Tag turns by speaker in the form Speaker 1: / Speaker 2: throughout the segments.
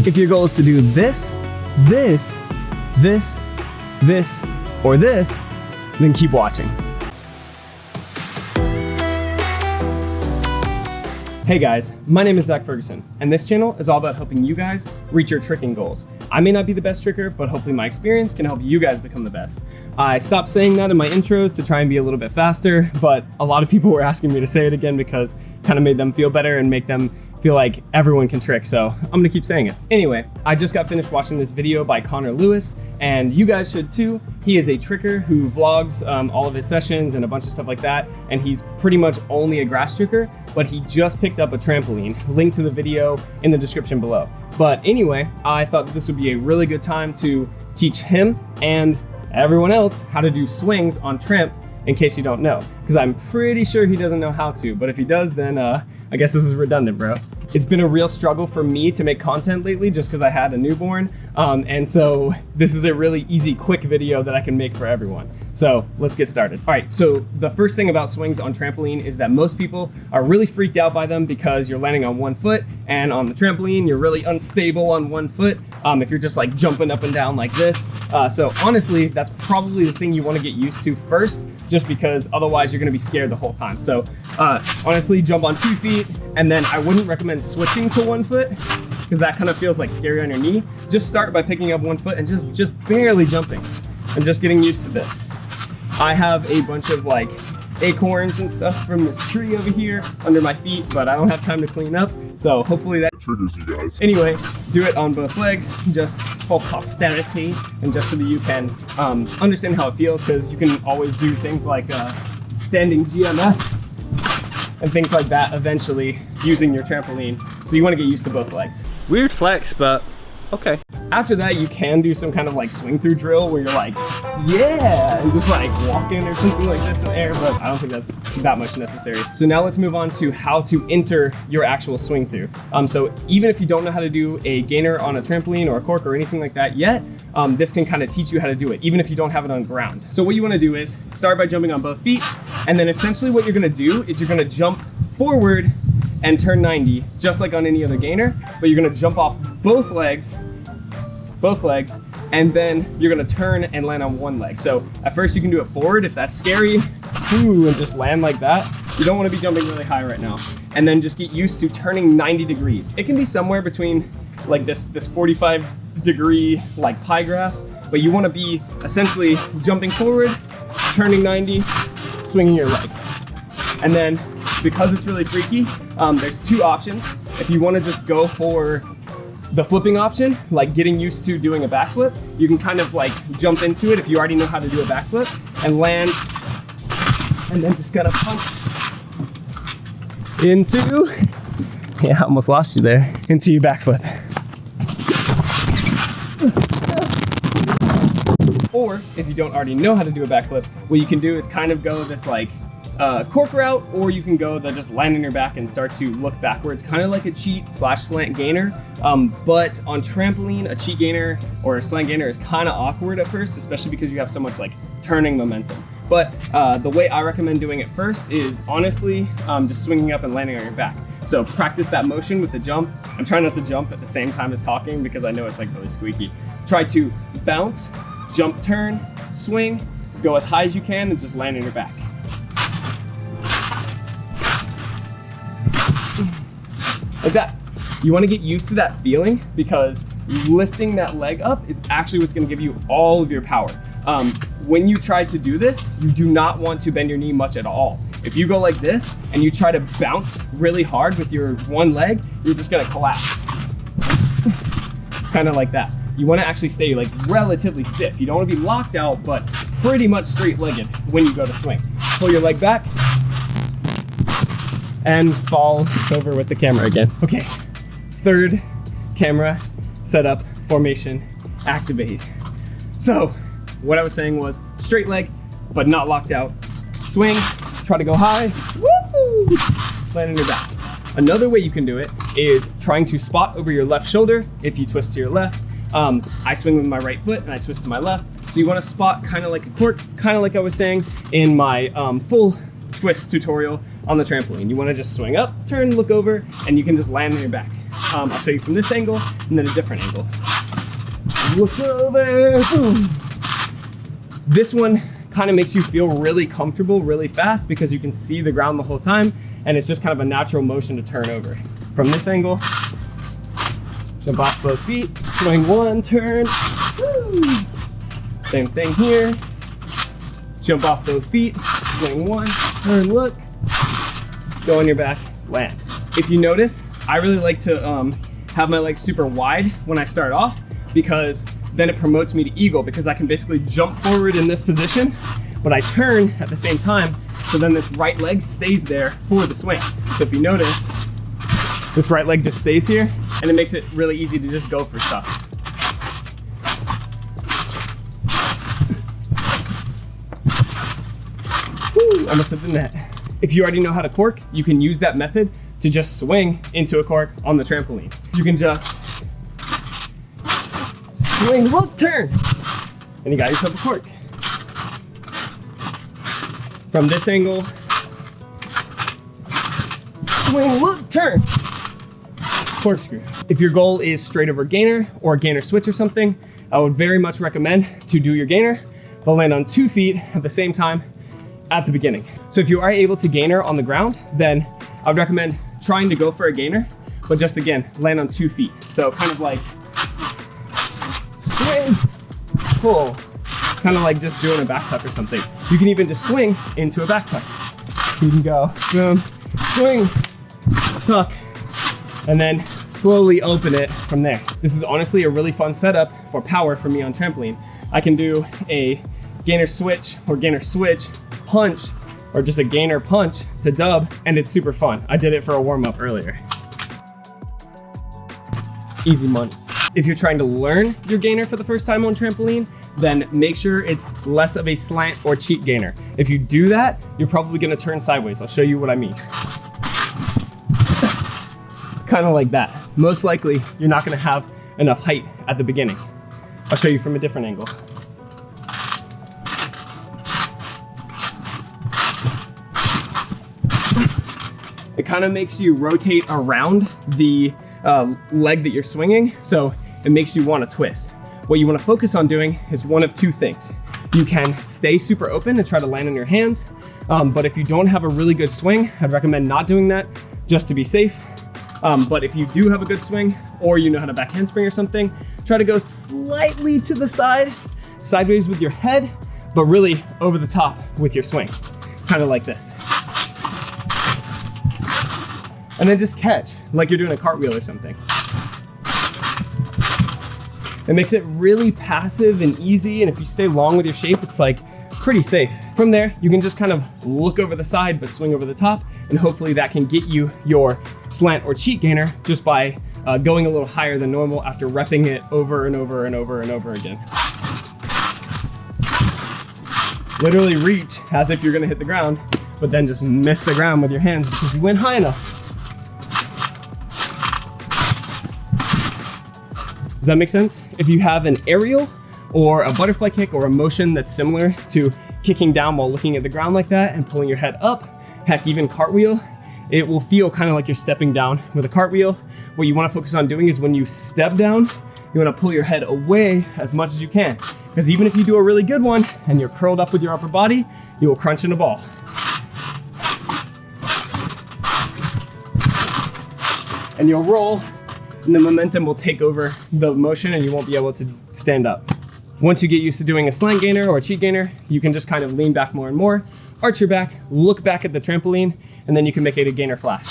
Speaker 1: If your goal is to do this, this, this, this, or this, then keep watching. Hey guys, my name is Zach Ferguson, and this channel is all about helping you guys reach your tricking goals. I may not be the best tricker, but hopefully my experience can help you guys become the best. I stopped saying that in my intros to try and be a little bit faster, but a lot of people were asking me to say it again because it kind of made them feel better and make them feel like everyone can trick, so I'm gonna keep saying it. Anyway, I just got finished watching this video by Connor Lewis, and you guys should too. He is a tricker who vlogs all of his sessions and a bunch of stuff like that, and he's pretty much only a grass tricker, but he just picked up a trampoline. Link to the video in the description below. But anyway, I thought that this would be a really good time to teach him and everyone else how to do swings on tramp, in case you don't know, because I'm pretty sure he doesn't know how to, but if he does, then I guess this is redundant, bro. It's been a real struggle for me to make content lately just because I had a newborn. And so this is a really easy, quick video that I can make for everyone. So let's get started. All right, so the first thing about swings on trampoline is that most people are really freaked out by them because you're landing on one foot, and on the trampoline, you're really unstable on one foot if you're just like jumping up and down like this. So honestly, that's probably the thing you want to get used to first, just because otherwise you're gonna be scared the whole time. So honestly, jump on 2 feet, and then I wouldn't recommend switching to 1 foot because that kind of feels like scary on your knee. Just start by picking up 1 foot and just barely jumping and just getting used to this. I have a bunch of like acorns and stuff from this tree over here under my feet, but I don't have time to clean up. So hopefully that triggers you guys. Anyway, do it on both legs, just for posterity and just so that you can understand how it feels, because you can always do things like standing GMS and things like that eventually using your trampoline. So you want to get used to both legs. Weird flex, but okay. After that, you can do some kind of like swing through drill where you're like, yeah, and just like walking or something like this in the air, but I don't think that's that much necessary. So now let's move on to how to enter your actual swing through. So even if you don't know how to do a gainer on a trampoline or a cork or anything like that yet, this can kind of teach you how to do it, even if you don't have it on ground. So what you want to do is start by jumping on both feet, and then essentially what you're going to do is you're going to jump forward and turn 90, just like on any other gainer, but you're going to jump off both legs, and then you're gonna turn and land on one leg. So at first you can do it forward if that's scary, and just land like that. You don't wanna be jumping really high right now. And then just get used to turning 90 degrees. It can be somewhere between like this 45 degree like pie graph, but you wanna be essentially jumping forward, turning 90, swinging your leg. And then because it's really freaky, there's 2 options. If you wanna just go for the flipping option, like getting used to doing a backflip, you can kind of like jump into it if you already know how to do a backflip and land, and then just kind of punch into, yeah, I almost lost you there, into your backflip. Or if you don't already know how to do a backflip, what you can do is kind of go this like cork route, or you can go the just land on your back and start to look backwards, kind of like a cheat / slant gainer. But on trampoline, a cheat gainer or a slant gainer is kind of awkward at first, especially because you have so much like turning momentum. But the way I recommend doing it first is honestly just swinging up and landing on your back. So practice that motion with the jump. I'm trying not to jump at the same time as talking because I know it's like really squeaky. Try to bounce, jump, turn, swing, go as high as you can, and just land on your back. Like that. You want to get used to that feeling because lifting that leg up is actually what's going to give you all of your power. When you try to do this, you do not want to bend your knee much at all. If you go like this and you try to bounce really hard with your one leg, you're just going to collapse. Kind of like that. You want to actually stay like relatively stiff. You don't want to be locked out, but pretty much straight-legged when you go to swing. Pull your leg back and fall over with the camera again. Okay, 3rd camera setup, formation, activate. So what I was saying was straight leg, but not locked out. Swing, try to go high, woo! Land on your back. Another way you can do it is trying to spot over your left shoulder if you twist to your left. I swing with my right foot and I twist to my left. So you want to spot kind of like a cork, kind of like I was saying in my full twist tutorial on the trampoline. You want to just swing up, turn, look over, and you can just land on your back. I'll show you from this angle and then a different angle. Look over, boom. This one kind of makes you feel really comfortable really fast because you can see the ground the whole time, and it's just kind of a natural motion to turn over. From this angle, jump off both feet, swing one, turn. Woo. Same thing here. Jump off both feet, swing one, turn, look. Go on your back, land. If you notice, I really like to have my legs super wide when I start off, because then it promotes me to eagle, because I can basically jump forward in this position, but I turn at the same time, so then this right leg stays there for the swing. So if you notice, this right leg just stays here, and it makes it really easy to just go for stuff. Woo, almost hit the net. If you already know how to cork, you can use that method to just swing into a cork on the trampoline. You can just swing, look, turn, and you got yourself a cork. From this angle, swing, look, turn, corkscrew. If your goal is straight over gainer or gainer switch or something, I would very much recommend to do your gainer, but land on 2 feet at the same time at the beginning. So if you are able to gainer on the ground, then I would recommend trying to go for a gainer, but just again, land on 2 feet. So kind of like swing, pull, kind of like just doing a back tuck or something. You can even just swing into a back tuck. You can go boom, swing, tuck, and then slowly open it from there. This is honestly a really fun setup for power for me on trampoline. I can do a gainer switch or gainer switch, punch, or just a gainer punch to dub, and it's super fun. I did it for a warm-up earlier. Easy money. If you're trying to learn your gainer for the first time on trampoline, then make sure it's less of a slant or cheat gainer. If you do that, you're probably gonna turn sideways. I'll show you what I mean. Kind of like that. Most likely, you're not gonna have enough height at the beginning. I'll show you from a different angle. It kind of makes you rotate around the leg that you're swinging, so it makes you want to twist. What you want to focus on doing is one of 2 things. You can stay super open and try to land on your hands, but if you don't have a really good swing, I'd recommend not doing that just to be safe. But if you do have a good swing, or you know how to back handspring or something, try to go slightly to the side, sideways with your head, but really over the top with your swing, kind of like this. And then just catch, like you're doing a cartwheel or something. It makes it really passive and easy, and if you stay long with your shape, it's like pretty safe. From there, you can just kind of look over the side, but swing over the top, and hopefully that can get you your slant or cheat gainer just by going a little higher than normal after repping it over and over and over and over again. Literally reach as if you're gonna hit the ground, but then just miss the ground with your hands because you went high enough. Does that make sense? If you have an aerial or a butterfly kick or a motion that's similar to kicking down while looking at the ground like that and pulling your head up, heck, even cartwheel, it will feel kind of like you're stepping down with a cartwheel. What you want to focus on doing is when you step down, you want to pull your head away as much as you can. Because even if you do a really good one and you're curled up with your upper body, you will crunch in a ball. And you'll roll, and the momentum will take over the motion and you won't be able to stand up. Once you get used to doing a slant gainer or a cheat gainer, you can just kind of lean back more and more, arch your back, look back at the trampoline, and then you can make it a gainer flash.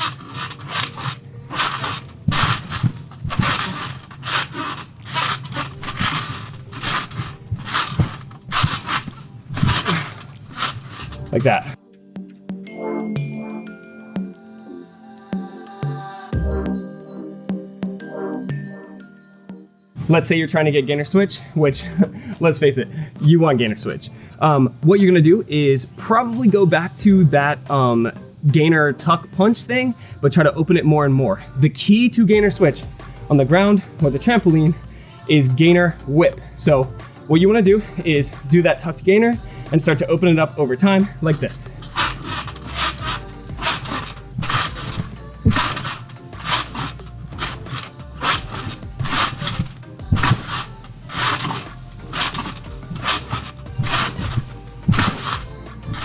Speaker 1: Like that. Let's say you're trying to get gainer switch, which let's face it, you want gainer switch. What you're gonna do is probably go back to that gainer tuck punch thing, but try to open it more and more. The key to gainer switch on the ground or the trampoline is gainer whip. So what you wanna do is do that tucked gainer and start to open it up over time like this.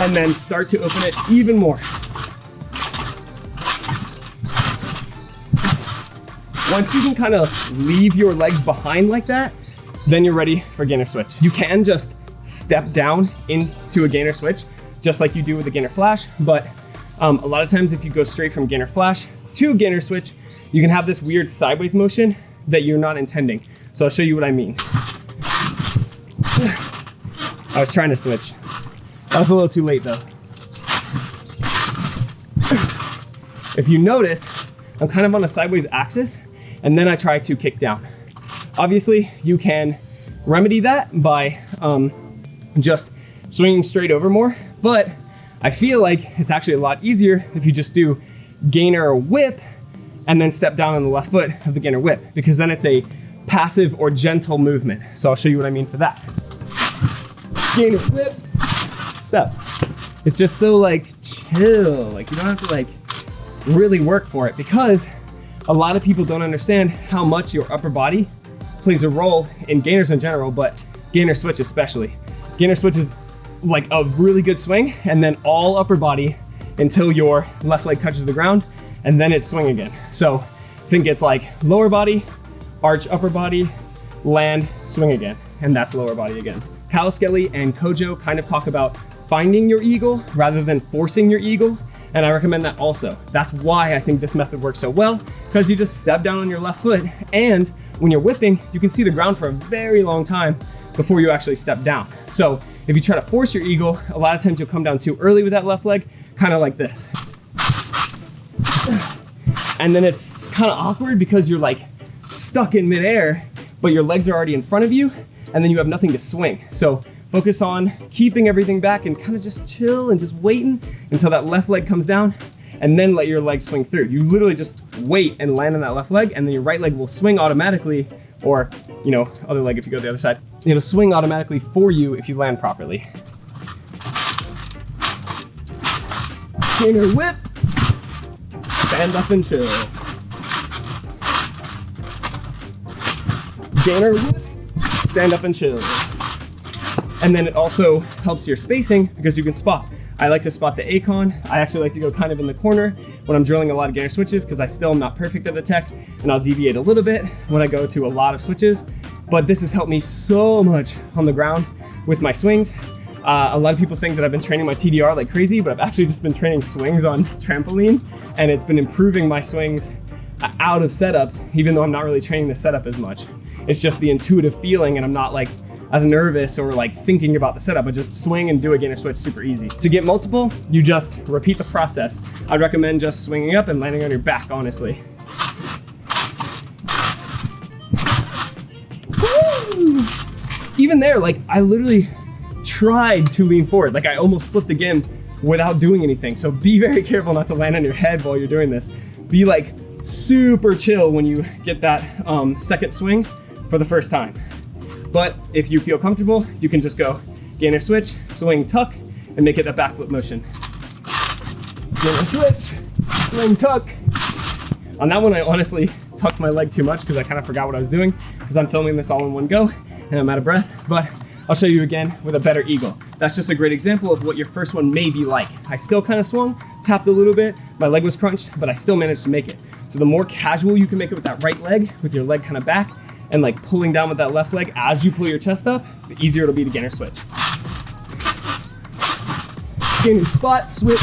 Speaker 1: and then start to open it even more. Once you can kind of leave your legs behind like that, then you're ready for gainer switch. You can just step down into a gainer switch, just like you do with a gainer flash, but a lot of times if you go straight from gainer flash to gainer switch, you can have this weird sideways motion that you're not intending. So I'll show you what I mean. I was trying to switch. That was a little too late though. If you notice, I'm kind of on a sideways axis, and then I try to kick down. Obviously, you can remedy that by just swinging straight over more, but I feel like it's actually a lot easier if you just do gainer whip and then step down on the left foot of the gainer whip, because then it's a passive or gentle movement. So I'll show you what I mean for that. Gainer whip, step. It's just so like chill, like you don't have to like really work for it, because a lot of people don't understand how much your upper body plays a role in gainers in general, but gainer switch especially. Gainer switch is like a really good swing, and then all upper body until your left leg touches the ground, and then it's swing again. So think it's like lower body, arch upper body, land, swing again, and that's lower body again. Caliskelly and Kojo kind of talk about finding your eagle rather than forcing your eagle, and I recommend that also. That's why I think this method works so well, because you just step down on your left foot, and when you're whipping, you can see the ground for a very long time before you actually step down. So if you try to force your eagle, a lot of times you'll come down too early with that left leg, kind of like this. And then it's kind of awkward because you're like stuck in midair, but your legs are already in front of you, and then you have nothing to swing. So focus on keeping everything back and kind of just chill and just waiting until that left leg comes down, and then let your leg swing through. You literally just wait and land on that left leg, and then your right leg will swing automatically, or other leg if you go to the other side. It'll swing automatically for you if you land properly. Gainer whip, stand up and chill. Gainer whip, stand up and chill. And then it also helps your spacing because you can spot. I like to spot the Acon. I actually like to go kind of in the corner when I'm drilling a lot of gainer switches, because I still am not perfect at the tech, and I'll deviate a little bit when I go to a lot of switches. But this has helped me so much on the ground with my swings. A lot of people think that I've been training my TDR like crazy, but I've actually just been training swings on Trampoline, and it's been improving my swings out of setups, even though I'm not really training the setup as much. It's just the intuitive feeling, and I'm not like as nervous or like thinking about the setup. I just swing and do a gainer switch super easy. To get multiple, you just repeat the process. I'd recommend just swinging up and landing on your back, honestly. Woo! Even there, like I literally tried to lean forward. Like I almost flipped again without doing anything. So be very careful not to land on your head while you're doing this. Be like super chill when you get that second swing for the first time. But if you feel comfortable, you can just go gainer switch, swing, tuck, and make it a backflip motion. Gainer switch, swing, tuck. On that one, I honestly tucked my leg too much because I kind of forgot what I was doing, because I'm filming this all in one go and I'm out of breath. But I'll show you again with a better eagle. That's just a great example of what your first one may be like. I still kind of swung, tapped a little bit, my leg was crunched, but I still managed to make it. So the more casual you can make it with that right leg, with your leg kind of back, and like pulling down with that left leg as you pull your chest up, the easier it'll be to gainer switch. Gainer spot, switch,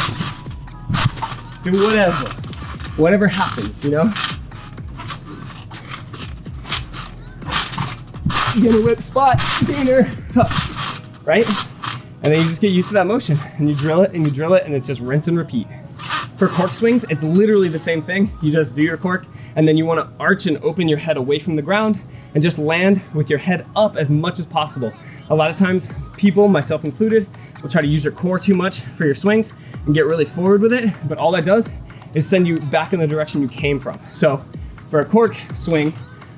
Speaker 1: do whatever happens, Gainer whip, spot, gainer, tuck, right? And then you just get used to that motion, and you drill it, and it's just rinse and repeat. For cork swings, it's literally the same thing. You just do your cork, and then you want to arch and open your head away from the ground and just land with your head up as much as possible. A lot of times, people, myself included, will try to use your core too much for your swings and get really forward with it, but all that does is send you back in the direction you came from. So for a cork swing,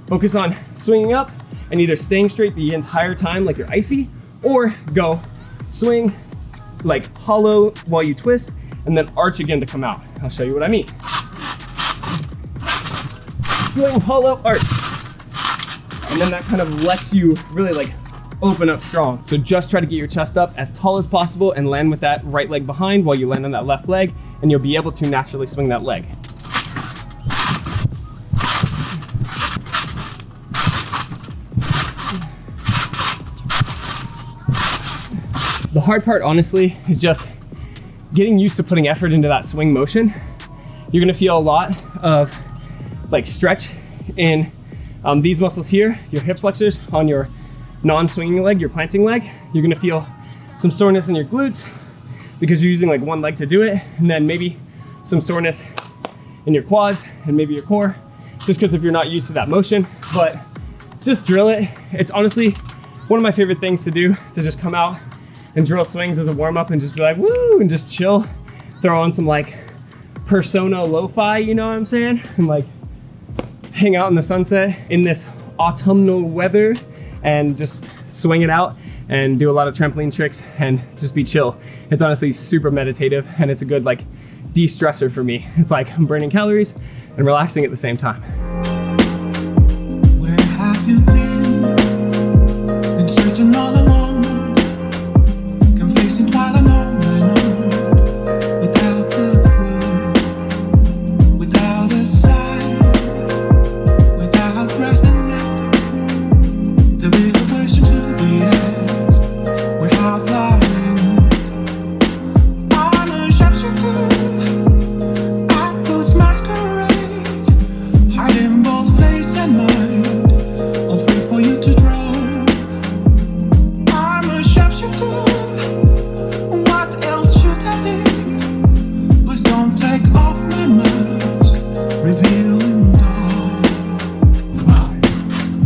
Speaker 1: focus on swinging up and either staying straight the entire time like you're icy, or go swing like hollow while you twist, and then arch again to come out. I'll show you what I mean. Swing, hollow, arch. And then that kind of lets you really like open up strong. So just try to get your chest up as tall as possible and land with that right leg behind while you land on that left leg, and you'll be able to naturally swing that leg. The hard part, honestly, is just getting used to putting effort into that swing motion. You're gonna feel a lot of like stretch in these muscles here, your hip flexors on your non-swinging leg, your planting leg. You're gonna feel some soreness in your glutes because you're using like one leg to do it, and then maybe some soreness in your quads and maybe your core, just because if you're not used to that motion. But just drill it. It's honestly one of my favorite things to do, to just come out and drill swings as a warm-up and just be like, woo, and just chill. Throw on some like Persona lo-fi, you know what I'm saying? And like hang out in the sunset in this autumnal weather and just swing it out and do a lot of trampoline tricks and just be chill. It's honestly super meditative, and it's a good like de-stressor for me. It's like I'm burning calories and relaxing at the same time.
Speaker 2: Where have you been? Been searching all along, confessing while I know, without the clue, without a sign, without grasping it. The real question to be asked, where have I been? I'm a sharpshooter, I post masquerade, hiding both face and mind, all free for you to draw. I'm a sharpshooter, what else should I be? Please don't take off my mask, revealing dawn.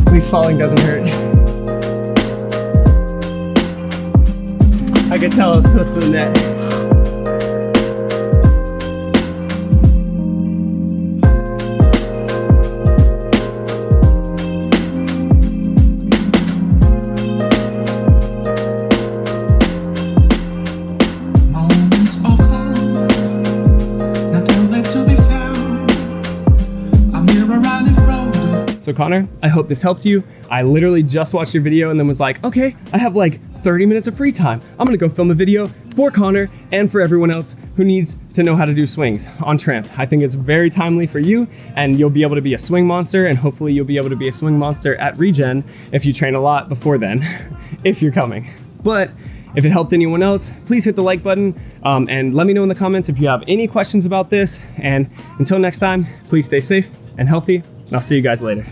Speaker 1: At least falling doesn't hurt. I could tell I was close to the net.
Speaker 2: Moments of calm, not too late to be found. I'm here around the road.
Speaker 1: So Connor, I hope this helped you. I literally just watched your video and then was like, okay, I have like 30 minutes of free time. I'm gonna go film a video for Connor and for everyone else who needs to know how to do swings on tramp. I think it's very timely for you, and you'll be able to be a swing monster, and hopefully you'll be able to be a swing monster at Regen if you train a lot before then, if you're coming. But if it helped anyone else, please hit the like button and let me know in the comments if you have any questions about this. And until next time, please stay safe and healthy, and I'll see you guys later.